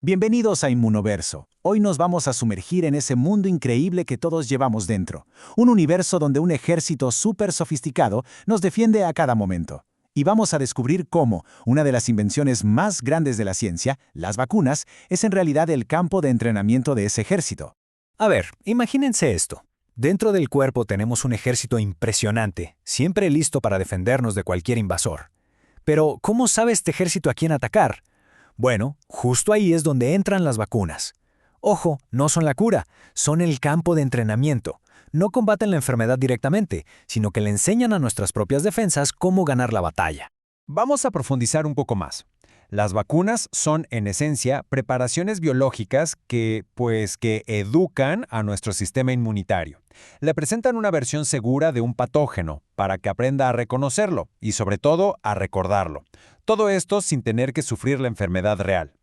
Bienvenidos a Inmunoverso. Hoy nos vamos a sumergir en ese mundo increíble que todos llevamos dentro. Un universo donde un ejército súper sofisticado nos defiende a cada momento. Y vamos a descubrir cómo una de las invenciones más grandes de la ciencia, las vacunas, es en realidad el campo de entrenamiento de ese ejército. A ver, imagínense esto. Dentro del cuerpo tenemos un ejército impresionante, siempre listo para defendernos de cualquier invasor. Pero, ¿cómo sabe este ejército a quién atacar? Bueno, justo ahí es donde entran las vacunas. Ojo, no son la cura, son el campo de entrenamiento. No combaten la enfermedad directamente, sino que le enseñan a nuestras propias defensas cómo ganar la batalla. Vamos a profundizar un poco más. Las vacunas son, en esencia, preparaciones biológicas que educan a nuestro sistema inmunitario. Le presentan una versión segura de un patógeno para que aprenda a reconocerlo y, sobre todo, a recordarlo. Todo esto sin tener que sufrir la enfermedad real.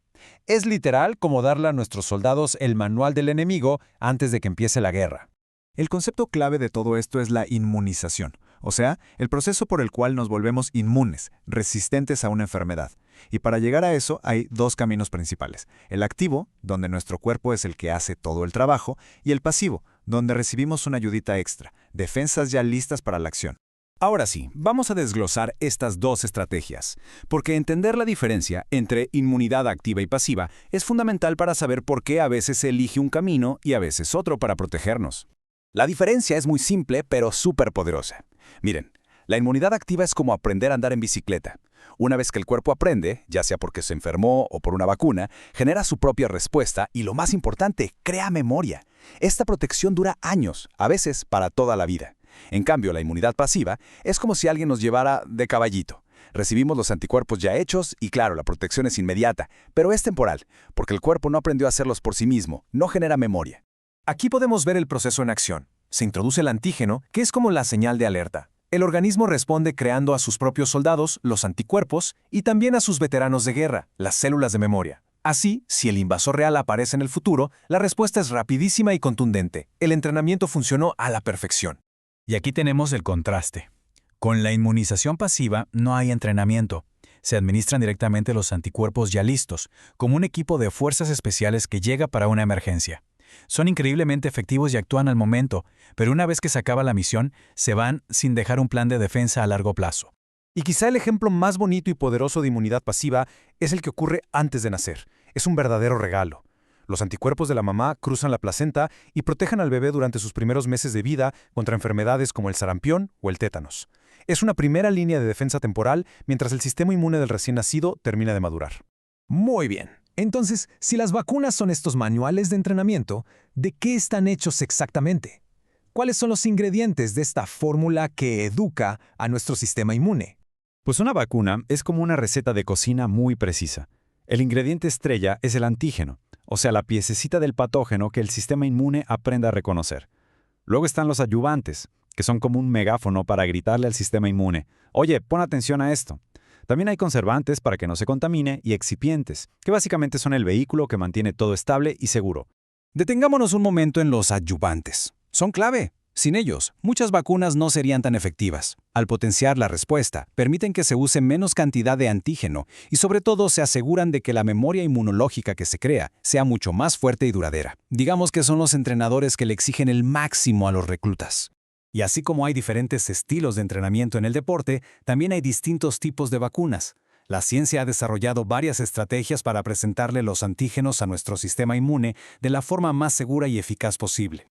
Es literal como darle a nuestros soldados el manual del enemigo antes de que empiece la guerra. El concepto clave de todo esto es la inmunización, o sea, el proceso por el cual nos volvemos inmunes, resistentes a una enfermedad. Y para llegar a eso hay dos caminos principales. El activo, donde nuestro cuerpo es el que hace todo el trabajo, y el pasivo, donde recibimos una ayudita extra, defensas ya listas para la acción. Ahora sí, vamos a desglosar estas dos estrategias, porque entender la diferencia entre inmunidad activa y pasiva es fundamental para saber por qué a veces se elige un camino y a veces otro para protegernos. La diferencia es muy simple, pero súper poderosa. Miren, la inmunidad activa es como aprender a andar en bicicleta. Una vez que el cuerpo aprende, ya sea porque se enfermó o por una vacuna, genera su propia respuesta y, lo más importante, crea memoria. Esta protección dura años, a veces para toda la vida. En cambio, la inmunidad pasiva es como si alguien nos llevara de caballito. Recibimos los anticuerpos ya hechos y, claro, la protección es inmediata, pero es temporal, porque el cuerpo no aprendió a hacerlos por sí mismo, no genera memoria. Aquí podemos ver el proceso en acción. Se introduce el antígeno, que es como la señal de alerta. El organismo responde creando a sus propios soldados, los anticuerpos, y también a sus veteranos de guerra, las células de memoria. Así, si el invasor real aparece en el futuro, la respuesta es rapidísima y contundente. El entrenamiento funcionó a la perfección. Y aquí tenemos el contraste. Con la inmunización pasiva no hay entrenamiento. Se administran directamente los anticuerpos ya listos, como un equipo de fuerzas especiales que llega para una emergencia. Son increíblemente efectivos y actúan al momento, pero una vez que se acaba la misión, se van sin dejar un plan de defensa a largo plazo. Y quizá el ejemplo más bonito y poderoso de inmunidad pasiva es el que ocurre antes de nacer. Es un verdadero regalo. Los anticuerpos de la mamá cruzan la placenta y protegen al bebé durante sus primeros meses de vida contra enfermedades como el sarampión o el tétanos. Es una primera línea de defensa temporal mientras el sistema inmune del recién nacido termina de madurar. Muy bien. Entonces, si las vacunas son estos manuales de entrenamiento, ¿de qué están hechos exactamente? ¿Cuáles son los ingredientes de esta fórmula que educa a nuestro sistema inmune? Pues una vacuna es como una receta de cocina muy precisa. El ingrediente estrella es el antígeno, o sea, la piececita del patógeno que el sistema inmune aprende a reconocer. Luego están los adyuvantes, que son como un megáfono para gritarle al sistema inmune: «Oye, pon atención a esto». También hay conservantes para que no se contamine y excipientes, que básicamente son el vehículo que mantiene todo estable y seguro. Detengámonos un momento en los adyuvantes. Son clave. Sin ellos, muchas vacunas no serían tan efectivas. Al potenciar la respuesta, permiten que se use menos cantidad de antígeno y, sobre todo, se aseguran de que la memoria inmunológica que se crea sea mucho más fuerte y duradera. Digamos que son los entrenadores que le exigen el máximo a los reclutas. Y así como hay diferentes estilos de entrenamiento en el deporte, también hay distintos tipos de vacunas. La ciencia ha desarrollado varias estrategias para presentarle los antígenos a nuestro sistema inmune de la forma más segura y eficaz posible.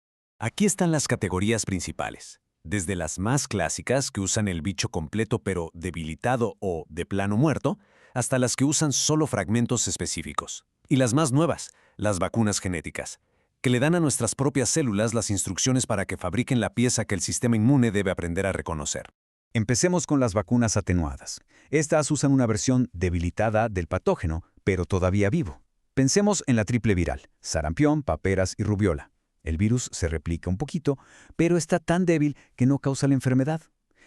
Aquí están las categorías principales, desde las más clásicas que usan el bicho completo pero debilitado o de plano muerto, hasta las que usan solo fragmentos específicos. Y las más nuevas, las vacunas genéticas, que le dan a nuestras propias células las instrucciones para que fabriquen la pieza que el sistema inmune debe aprender a reconocer. Empecemos con las vacunas atenuadas. Estas usan una versión debilitada del patógeno, pero todavía vivo. Pensemos en la triple viral: sarampión, paperas y rubiola. El virus se replica un poquito, pero está tan débil que no causa la enfermedad.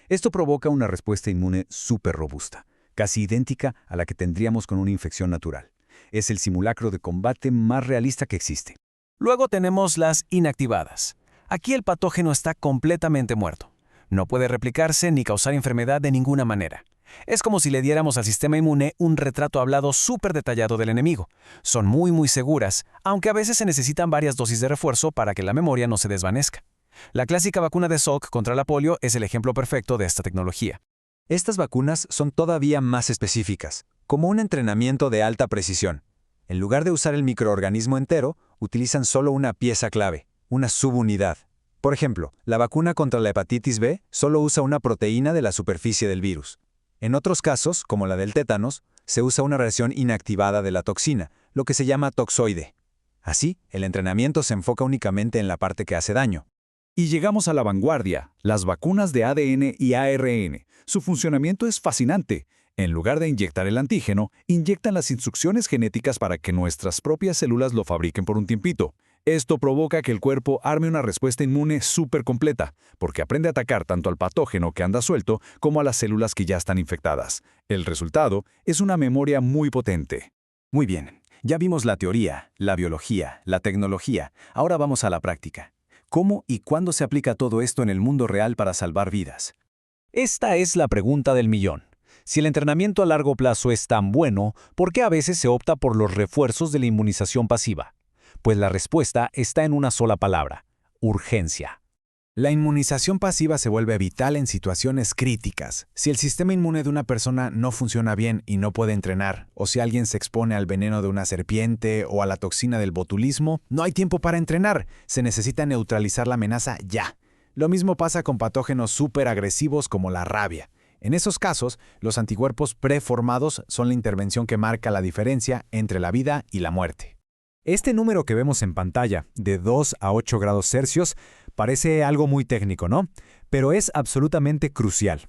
Esto provoca una respuesta inmune súper robusta, casi idéntica a la que tendríamos con una infección natural. Es el simulacro de combate más realista que existe. Luego tenemos las inactivadas. Aquí el patógeno está completamente muerto. No puede replicarse ni causar enfermedad de ninguna manera. Es como si le diéramos al sistema inmune un retrato hablado súper detallado del enemigo. Son muy seguras, aunque a veces se necesitan varias dosis de refuerzo para que la memoria no se desvanezca. La clásica vacuna de Salk contra la polio es el ejemplo perfecto de esta tecnología. Estas vacunas son todavía más específicas, como un entrenamiento de alta precisión. En lugar de usar el microorganismo entero, utilizan solo una pieza clave, una subunidad. Por ejemplo, la vacuna contra la hepatitis B solo usa una proteína de la superficie del virus. En otros casos, como la del tétanos, se usa una versión inactivada de la toxina, lo que se llama toxoide. Así, el entrenamiento se enfoca únicamente en la parte que hace daño. Y llegamos a la vanguardia, las vacunas de ADN y ARN. Su funcionamiento es fascinante. En lugar de inyectar el antígeno, inyectan las instrucciones genéticas para que nuestras propias células lo fabriquen por un tiempito. Esto provoca que el cuerpo arme una respuesta inmune súper completa, porque aprende a atacar tanto al patógeno que anda suelto como a las células que ya están infectadas. El resultado es una memoria muy potente. Muy bien, ya vimos la teoría, la biología, la tecnología. Ahora vamos a la práctica. ¿Cómo y cuándo se aplica todo esto en el mundo real para salvar vidas? Esta es la pregunta del millón. Si el entrenamiento a largo plazo es tan bueno, ¿por qué a veces se opta por los refuerzos de la inmunización pasiva? Pues la respuesta está en una sola palabra: urgencia. La inmunización pasiva se vuelve vital en situaciones críticas. Si el sistema inmune de una persona no funciona bien y no puede entrenar, o si alguien se expone al veneno de una serpiente o a la toxina del botulismo, no hay tiempo para entrenar. Se necesita neutralizar la amenaza ya. Lo mismo pasa con patógenos súper agresivos como la rabia. En esos casos, los anticuerpos preformados son la intervención que marca la diferencia entre la vida y la muerte. Este número que vemos en pantalla, de 2 a 8 grados Celsius, parece algo muy técnico, ¿no? Pero es absolutamente crucial.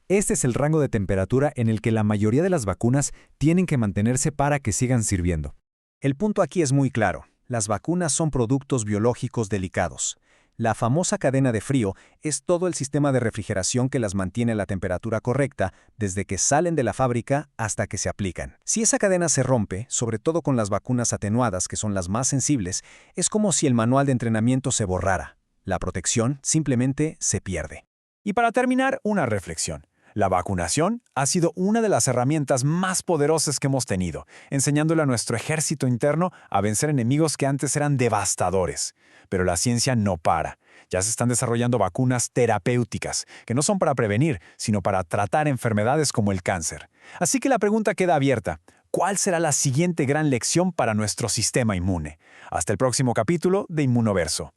Este es el rango de temperatura en el que la mayoría de las vacunas tienen que mantenerse para que sigan sirviendo. El punto aquí es muy claro. Las vacunas son productos biológicos delicados. La famosa cadena de frío es todo el sistema de refrigeración que las mantiene a la temperatura correcta desde que salen de la fábrica hasta que se aplican. Si esa cadena se rompe, sobre todo con las vacunas atenuadas, que son las más sensibles, es como si el manual de entrenamiento se borrara. La protección simplemente se pierde. Y para terminar, una reflexión. La vacunación ha sido una de las herramientas más poderosas que hemos tenido, enseñándole a nuestro ejército interno a vencer enemigos que antes eran devastadores. Pero la ciencia no para. Ya se están desarrollando vacunas terapéuticas, que no son para prevenir, sino para tratar enfermedades como el cáncer. Así que la pregunta queda abierta: ¿cuál será la siguiente gran lección para nuestro sistema inmune? Hasta el próximo capítulo de Inmunoverso.